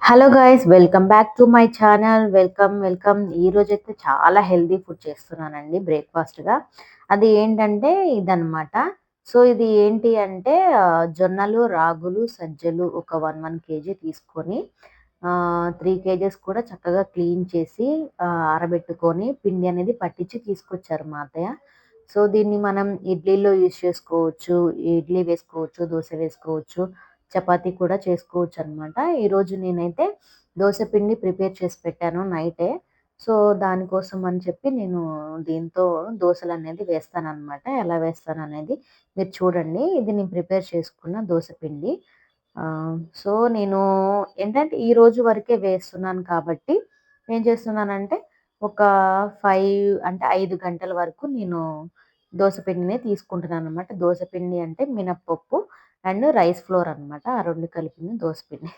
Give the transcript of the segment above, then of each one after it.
Hello guys, welcome back to my channel. Welcome. ఈ రోజైతే చాలా హెల్దీ ఫుడ్ చేస్తున్నానండి బ్రేక్ఫాస్ట్గా. అది ఏంటంటే ఇదన్నమాట. సో ఇది ఏంటి అంటే జొన్నలు, రాగులు, సజ్జలు ఒక 1 కేజీ తీసుకొని 3 కేజెస్ కూడా చక్కగా క్లీన్ చేసి ఆరబెట్టుకొని పిండి అనేది పట్టించి తీసుకొచ్చారు మా అత్తయ్య. సో దీన్ని మనం ఇడ్లీలో యూజ్ చేసుకోవచ్చు, ఇడ్లీ వేసుకోవచ్చు, దోశ వేసుకోవచ్చు, చపాతీ కూడా చేసుకోవచ్చు అనమాట. ఈరోజు నేనైతే దోశ పిండి ప్రిపేర్ చేసి పెట్టాను నైటే. సో దానికోసం అని చెప్పి నేను దీంతో దోశలు అనేది వేస్తాను అనమాట. ఎలా వేస్తాను అనేది మీరు చూడండి. ఇది నేను ప్రిపేర్ చేసుకున్న దోశ పిండి. సో నేను ఏంటంటే ఈ రోజు వరకే వేస్తున్నాను కాబట్టి ఏం చేస్తున్నానంటే ఒక 5 గంటల వరకు నేను దోస పిండినే తీసుకుంటున్నాను అనమాట. దోస పిండి అంటే మినప్పప్పు అండ్ రైస్ ఫ్లోర్ అనమాట. ఆ 2 కలిపింది దోస పిండి.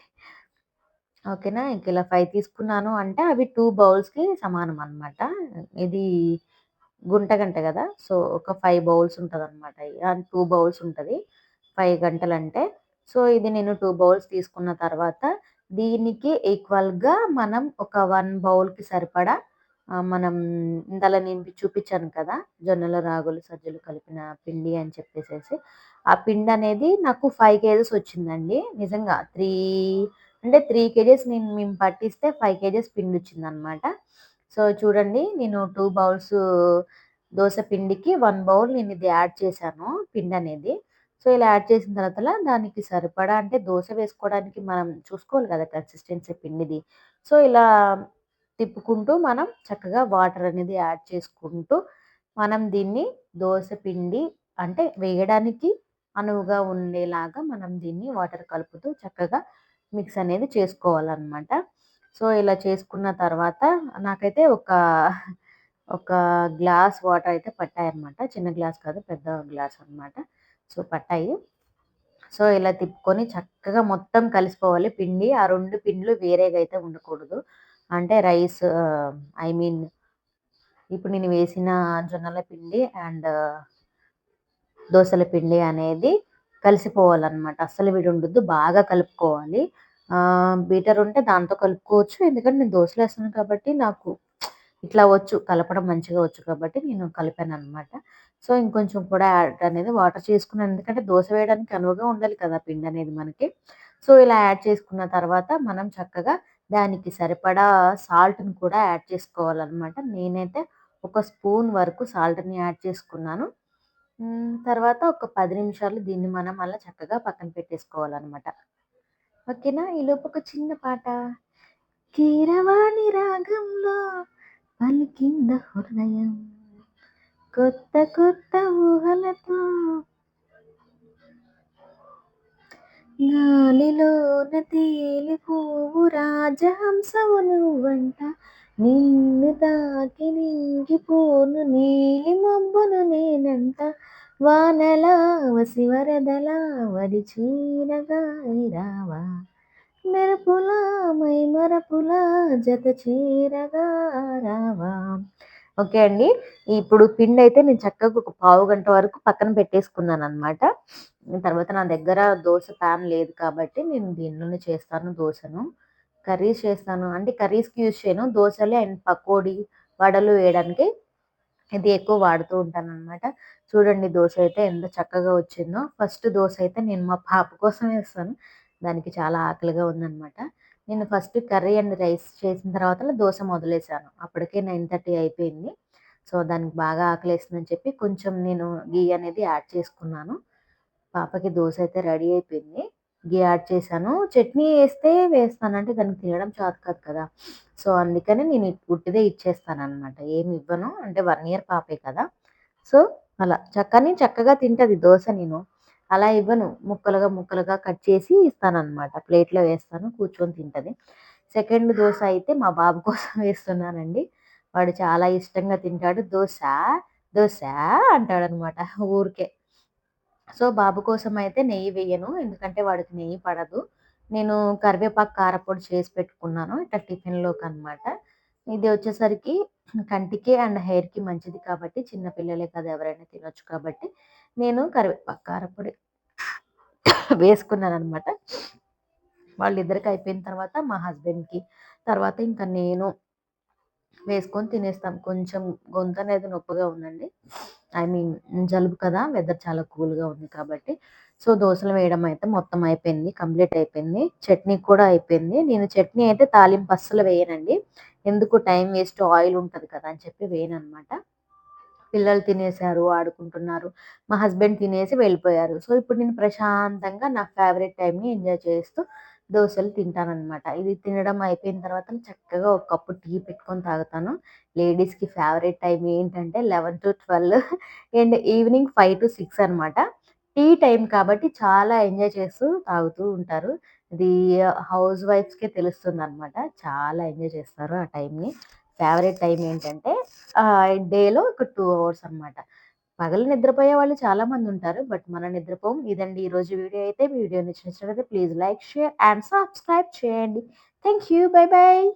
ఓకేనా. ఇంక ఇలా 5 తీసుకున్నాను అంటే అవి 2 బౌల్స్‌కి సమానం అనమాట. ఇది గుంట గదా! సో ఒక 5 బౌల్స్ ఉంటదనమాట. 2 బౌల్స్ ఉంటది. 5 గంటలంటే. సో ఇది నేను 2 బౌల్స్ తీసుకున్న తర్వాత దీనికి ఈక్వల్‌గా మనం ఒక 1 బౌల్‌కి సరిపడా మనం ఇందాల నేను చూపిచ్చాను కదా! జొన్నలు, రాగులు, సజ్జలు కలిపిన పిండి అని చెప్పేసేసి. ఆ పిండనేది నాకు 5 కేజెస్ వచ్చిందండి. నిజంగా 3 కేజెస్ మేము పట్టిస్తే 5 కేజెస్ పిండొచ్చిందనమాట. సో చూడండి, నేను 2 బౌల్స్ దోస పిండికి 1 బౌల్ నేనిది యాడ్ చేశాను పిండనేది. సో ఇలా యాడ్ చేసిన తర్వాతల దానికి సరిపడా అంటే దోస వేసుకోవడానికి మనం చూసుకోవాలి కదా కన్సిస్టెన్సీ పిండిది. సో ఇలా తిప్పుకుంటూ మనం చక్కగా వాటర్ అనేది యాడ్ చేసుకుంటూ మనం దీన్ని దోస పిండి అంటే వేయడానికి అనువుగా ఉండేలాగా మనం దీన్ని వాటర్ కలుపుతూ చక్కగా మిక్స్ అనేది చేసుకోవాలనమాట. సో ఇలా చేసుకున్న తర్వాత నాకైతే ఒక గ్లాస్ వాటర్ అయితే పట్టాయన్నమాట. చిన్న గ్లాస్ కాదు, పెద్ద గ్లాస్ అన్నమాట. సో పట్టాయి. సో ఇలా తిప్పుకొని చక్కగా మొత్తం కలిసిపోవాలి పిండి. ఆ 2 పిండిలు వేరేగా అయితే ఉండకూడదు. అంటే రైస్ ఐ మీన్ ఇప్పుడు నేను వేసిన జొన్నల పిండి అండ్ దోసల పిండి అనేది కలిసిపోవాలన్నమాట. అస్సలు విడుండొద్దు. బాగా కలుపుకోవాలి. బీటర్ ఉంటే దాంతో కలుపుకోవచ్చు. ఎందుకంటే నేను దోసలేస్తున్నాను కాబట్టి నాకు ఇట్లా వచ్చు. కలపడం మంచిగా వచ్చు కాబట్టి నేను కలిపాననమాట. సో ఇంకొంచెం కూడా యాడ్ అనేది వాటర్ చేసుకున్నాను. ఎందుకంటే దోస వేయడానికి అనువుగా ఉండాలి కదా పిండనేది మనకి. సో ఇలా యాడ్ చేసుకున్న తర్వాత మనం చక్కగా దానికి సరిపడా సాల్ట్‌ని కూడా యాడ్ చేసుకోవాలనమాట. నేనైతే ఒక స్పూన్ వరకు సాల్ట్‌ని యాడ్ చేసుకున్నాను. తర్వాత ఒక 10 నిమిషాలు దీన్ని మనం అలా చక్కగా పక్కన పెట్టేసుకోవాలనమాట. ఓకేనా. ఈలోపు ఒక చిన్న పాట. కీరవాణి రాగంలో పలికింద హృదయం కొత్త కొత్త ఊహలతో గాలిలోన తేలి పువ్వు రాజహంసవు నువ్వంట నిన్ను తాకి నింగిపోను నీలి మబ్బును నేనంట వానలా వసివరదలా వడి చీరగా రావా మెరుపులా మైమరపులా జత చీరగా రావా. ఓకే అండి. ఇప్పుడు పిండయితే నేను చక్కగా ఒక పావుగంట వరకు పక్కన పెట్టేసుకున్నాననమాట. తర్వాత నా దగ్గర దోస పాన్ లేదు కాబట్టి నేను దీనిలోనే చేస్తాను దోసను. కర్రీస్ చేస్తాను. అంటే కర్రీస్‌కి యూజ్ చేయను. దోసలే అండ్ పకోడీ, వడలు వేయడానికి ఇది ఎక్కువ వాడుతూ ఉంటాననమాట. చూడండి దోస అయితే ఎంత చక్కగా వచ్చిందో. ఫస్ట్ దోస అయితే నేను మా పాప కోసం వేస్తాను. దానికి చాలా ఆకలిగా ఉందనమాట. నేను ఫస్ట్ కర్రీ అండ్ రైస్ చేసిన తర్వాతల దోస మొదలేసాను. అప్పటికే 9:30 అయిపోయింది. సో దానికి బాగా ఆకలేస్తుందని చెప్పి కొంచెం నేను ఘీ అనేది యాడ్ చేసుకున్నాను. పాపకి దోస అయితే రెడీ అయిపోయింది. ఘీ యాడ్ చేశాను. చట్నీ ఏస్తే వేస్తాను. అంటే దానికి తినడం చేత కాదు కదా! సో అందుకని నేను ఉట్టిదే ఇచ్చేస్తాననమాట. ఏమి ఇవ్వను. అంటే 1 ఇయర్ పాపే కదా! సో అలా కానీ చక్కగా తింటది దోస నేను. అలా ఇవ్వను. ముక్కలుగా కట్ చేసి ఇస్తాననమాట. ప్లేట్‌లో వేస్తాను. కూర్చొని తింటది. సెకండ్ దోస అయితే మా బాబు కోసం వేస్తున్నానండి. వాడు చాలా ఇష్టంగా తింటాడు. దోస, దోస అంటాడనమాట ఊరికే. సో బాబు కోసం అయితే నెయ్యి వేయను. ఎందుకంటే వాడికి నెయ్యి పడదు. నేను కరివేపాకు కారపొడి చేసి పెట్టుకున్నాను. ఇట్లా టిఫిన్‌లోకనమాట. ఇది వచ్చేసరికి కంటికి అండ్ హెయిర్‌కి మంచిది కాబట్టి చిన్న పిల్లలే కదా! ఎవరైనా తినొచ్చు కాబట్టి నేను కరివేపాకు కారపొడి వేసుకున్నాననమాట. వాళ్ళిద్దరికి అయిపోయిన తర్వాత మా హస్బెండ్‌కి, తర్వాత ఇంకా నేను వేసుకొని తినేస్తాం. కొంచెం గొంతనేది నొప్పిగా ఉందండి. ఐ మీన్ జలుబు కదా! వెదర్ చాలా కూల్‌గా ఉంది కాబట్టి. సో, దోసలు వేయడం అయితే మొత్తం అయిపోయింది. కంప్లీట్ అయిపోయింది. చట్నీ కూడా అయిపోయింది. నేను చట్నీ అయితే తాలింపు అస్సలు వేయనండి. ఎందుకు టైం వేస్ట్ ఆయిల్ ఉంటది కదా! అని చెప్పి వేయననమాట. పిల్లలు తినేసారు, ఆడుకుంటున్నారు. మా హస్బెండ్ తినేసి వెళ్ళిపోయారు. సో, ఇప్పుడు నేను ప్రశాంతంగా నా ఫేవరెట్ టైమ్‌ని ఎంజాయ్ చేస్తూ దోసలు తింటాననమాట. ఇది తినడం అయిపోయిన తర్వాత చక్కగా ఒక కప్పు టీ పెట్టుకొని తాగుతాను. లేడీస్‌కి ఫేవరెట్ టైమ్ ఏంటంటే 11-12 అండ్ ఈవినింగ్ 5-6 అనమాట. టీ టైమ్ కాబట్టి చాలా ఎంజాయ్ చేస్తూ తాగుతూ ఉంటారు. ఇది హౌస్ వైఫ్స్‌కే తెలుస్తుందనమాట. చాలా ఎంజాయ్ చేస్తారు ఆ టైంని. ఫేవరెట్ టైమ్ ఏంటంటే డేలో ఒక 2 అవర్స్ అనమాట. పగలు నిద్రపోయే వాళ్ళు చాలా మందుంటారు. బట్ మనం నిద్రపోము. ఇదండి ఈరోజు వీడియో అయితే. వీడియో నచ్చినట్లయితే please like, share and subscribe చేయండి. Thank you. Bye by.